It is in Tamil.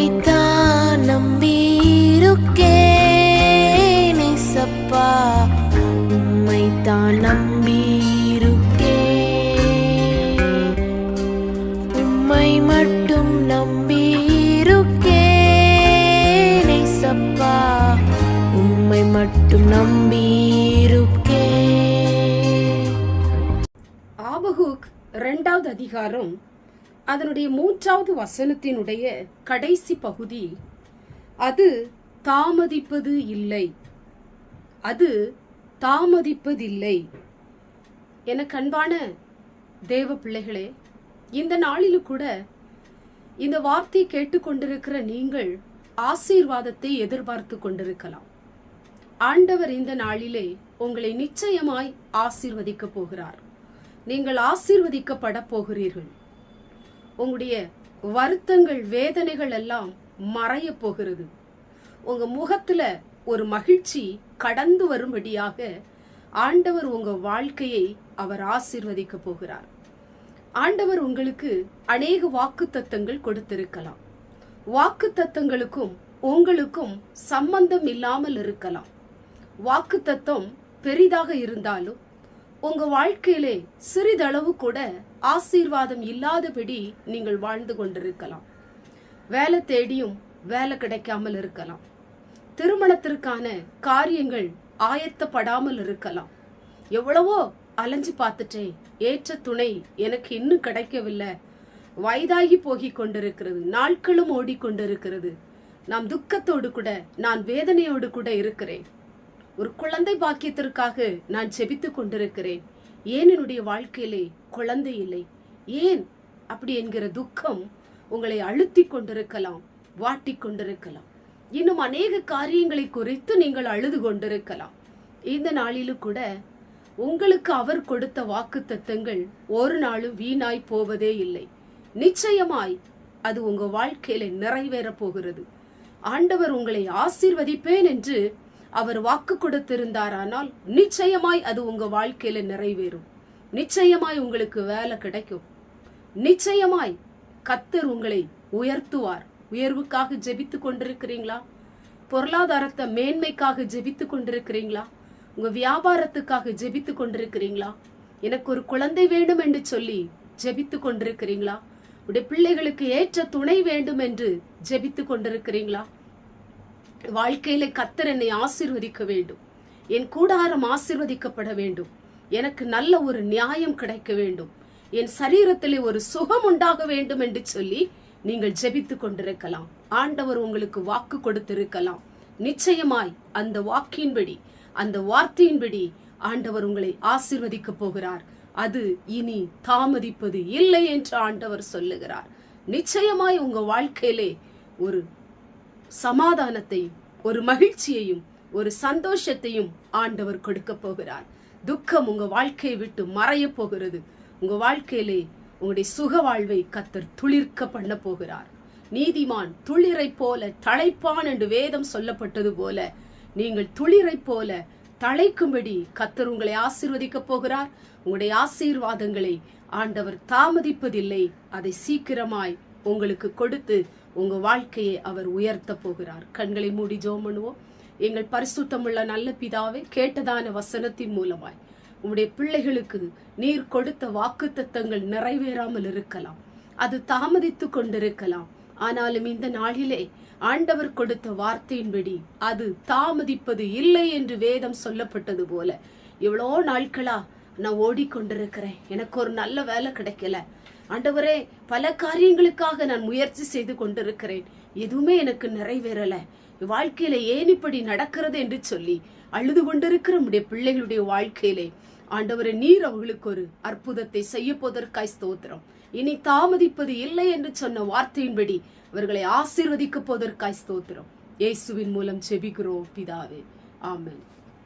உம்மைத்தான் நம்பியிருக்கேன் ஏசப்பா, உம்மைத்தான் நம்பியிருக்கேன், உம்மை மட்டும் நம்பியிருக்கேன் ஏசப்பா, உம்மை மட்டும் நம்பியிருக்கேன். ஆபகுக் 2வது அதிகாரம் அதனுடைய 3வது வசனத்தினுடைய கடைசி பகுதி, அது தாமதிப்பது இல்லை, அது தாமதிப்பதில்லை. எனக்கு அன்பான தேவ பிள்ளைகளே, இந்த நாளிலும் கூட இந்த வார்த்தை கேட்டுக்கொண்டிருக்கிற நீங்கள் ஆசீர்வாதத்தை எதிர்பார்த்து கொண்டிருக்கலாம். ஆண்டவர் இந்த நாளிலே உங்களை நிச்சயமாய் ஆசீர்வதிக்க போகிறார். நீங்கள் ஆசீர்வதிக்கப்பட போகிறீர்கள். உங்களுடைய வருத்தங்கள், வேதனைகள் எல்லாம் மறைய போகிறது. உங்க முகத்துல ஒரு மகிழ்ச்சி கடந்து வரும்படியாக ஆண்டவர் உங்க வாழ்க்கையை அவர் ஆசீர்வதிக்க போகிறார். ஆண்டவர் உங்களுக்கு அநேக வாக்குத்தத்தங்கள் கொடுத்திருக்கலாம். வாக்குத்தத்தங்களுக்கும் உங்களுக்கும் சம்பந்தம் இல்லாமல் இருக்கலாம். வாக்குத்தத்தம் பெரிதாக இருந்தாலும் உங்க வாழ்க்கையிலே சிறிதளவு கூட ஆசீர்வாதம் இல்லாதபடி நீங்கள் வாழ்ந்து கொண்டிருக்கலாம். வேலை தேடியும் வேலை கிடைக்காமல் இருக்கலாம். திருமணத்திற்கான காரியங்கள் ஆயத்தப்படாமல் இருக்கலாம். எவ்வளவோ அலைஞ்சு பார்த்துட்டேன், ஏற்ற துணை எனக்கு இன்னும் கிடைக்கவில்லை, வயதாகி போகி கொண்டிருக்கிறது, நாட்களும் ஓடிக்கொண்டிருக்கிறது, நாம் துக்கத்தோடு கூட, நான் வேதனையோடு கூட இருக்கிறேன், ஒரு குழந்தை பாக்கியத்திற்காக நான் ஜெபித்து கொண்டிருக்கிறேன், ஏன் என்னுடைய வாழ்க்கையிலே குழந்தை இல்லை, ஏன் அப்படி என்கிற துக்கம் உங்களை அழுத்தி கொண்டிருக்கலாம், வாட்டி கொண்டிருக்கலாம். இன்னும் அநேக காரியங்களை குறித்து நீங்கள் அழுது கொண்டிருக்கலாம். இந்த நாளிலும் கூட உங்களுக்கு அவர் கொடுத்த வாக்குத்தத்தங்கள் ஒரு நாளும் வீணாய் போவதே இல்லை. நிச்சயமாய் அது உங்க வாழ்க்கையில நிறைவேற போகிறது. ஆண்டவர் உங்களை ஆசீர்வதிப்பேன் என்று அவர் வாக்கு கொடுத்திருந்தாரானால் நிச்சயமாய் அது உங்க வாழ்க்கையில நிறைவேறும். நிச்சயமாய் உங்களுக்கு வேலை கிடைக்கும். நிச்சயமாய் கர்த்தர் உங்களை உயர்த்துவார். உயர்வுக்காக ஜெபித்து கொண்டிருக்கிறீங்களா? பொருளாதாரத்தை மேன்மைக்காக ஜெபித்து கொண்டிருக்கிறீங்களா? உங்க வியாபாரத்துக்காக ஜெபித்து கொண்டிருக்கிறீங்களா? எனக்கு ஒரு குழந்தை வேண்டும் என்று சொல்லி ஜெபித்து கொண்டிருக்கிறீங்களா? உடைய பிள்ளைகளுக்கு ஏற்ற துணை வேண்டும் என்று ஜெபித்து கொண்டிருக்கிறீங்களா? வாழ்க்கையில கர்த்தர் என்னை ஆசீர்வதிக்க வேண்டும், என் கூடாரம் ஆசீர்வதிக்கப்பட வேண்டும், எனக்கு நல்ல ஒரு நியாயம் கிடைக்க வேண்டும், என் சரீரத்திலே ஒரு சுகம் உண்டாக வேண்டும் என்று சொல்லி நீங்கள் ஜெபித்து கொண்டிருக்கலாம். ஆண்டவர் உங்களுக்கு வாக்கு கொடுத்திருக்கலாம். நிச்சயமாய் அந்த வாக்கின்படி, அந்த வார்த்தையின்படி ஆண்டவர் உங்களை ஆசீர்வதிக்க போகிறார். அது இனி தாமதிப்பது இல்லை என்று ஆண்டவர் சொல்லுகிறார். நிச்சயமாய் உங்க வாழ்க்கையிலே ஒரு சமாதானத்தையும், ஒரு மகிழ்ச்சியையும், ஒரு சந்தோஷத்தையும் ஆண்டவர் கொடுக்க போகிறார். துக்கம் உங்க வாழ்க்கையை விட்டு மறைய போகிறது. உங்க வாழ்க்கையிலே உங்களுடைய சுக வாழ்வை கர்த்தர் துளிர்க்க பண்ண போகிறார். நீதிமான் துளிரை போல தழைப்பான் என்று வேதம் சொல்லப்பட்டது போல நீங்கள் துளிரை போல தழைக்கும்படி கர்த்தர் உங்களை ஆசீர்வதிக்க போகிறார். உங்களுடைய ஆசீர்வாதங்களை ஆண்டவர் தாமதிப்பதில்லை, அதை சீக்கிரமாய் உங்களுக்கு கொடுத்து உங்க வாழ்க்கையை அவர் உயர்த்த போகிறார். கண்களை மூடி ஜெபம் பண்ணுவோம். எங்கள் பரிசுத்தமுள்ள நல்ல பிதாவே, கேட்டதான வசனத்தின் மூலமாய் உங்களுடைய பிள்ளைகளுக்கு நீர் கொடுத்த வாக்குத்தத்தங்கள் நிறைவேறாமல் இருக்கலாம், அது தாமதித்து கொண்டிருக்கலாம். ஆனாலும் இந்த நாளிலே ஆண்டவர் கொடுத்த வார்த்தையின்படி அது தாமதிப்பது இல்லை என்று வேதம் சொல்லப்பட்டது போல, எவ்வளோ நாட்களா நான் ஓடிக்கொண்டிருக்கிறேன், எனக்கு ஒரு நல்ல வேலை கிடைக்கல ஆண்டவரே, பல காரியங்களுக்காக நான் முயற்சி செய்து கொண்டிருக்கிறேன், எதுவுமே எனக்கு நிறைவேறல, வாழ்க்கையில ஏன் இப்படி நடக்கிறது என்று சொல்லி அழுது கொண்டிருக்கிற நம்முடைய பிள்ளைகளுடைய வாழ்க்கையிலே ஆண்டவரே நீர் அவர்களுக்கு ஒரு அற்புதத்தை செய்ய போவதற்காய் ஸ்தோத்திரம். இனி தாமதிப்பது இல்லை என்று சொன்ன வார்த்தையின்படி அவர்களை ஆசீர்வதிக்க போவதற்காய் ஸ்தோத்திரம். இயேசுவின் மூலம் ஜெபிக்கிறோம் பிதாவே, ஆமென்.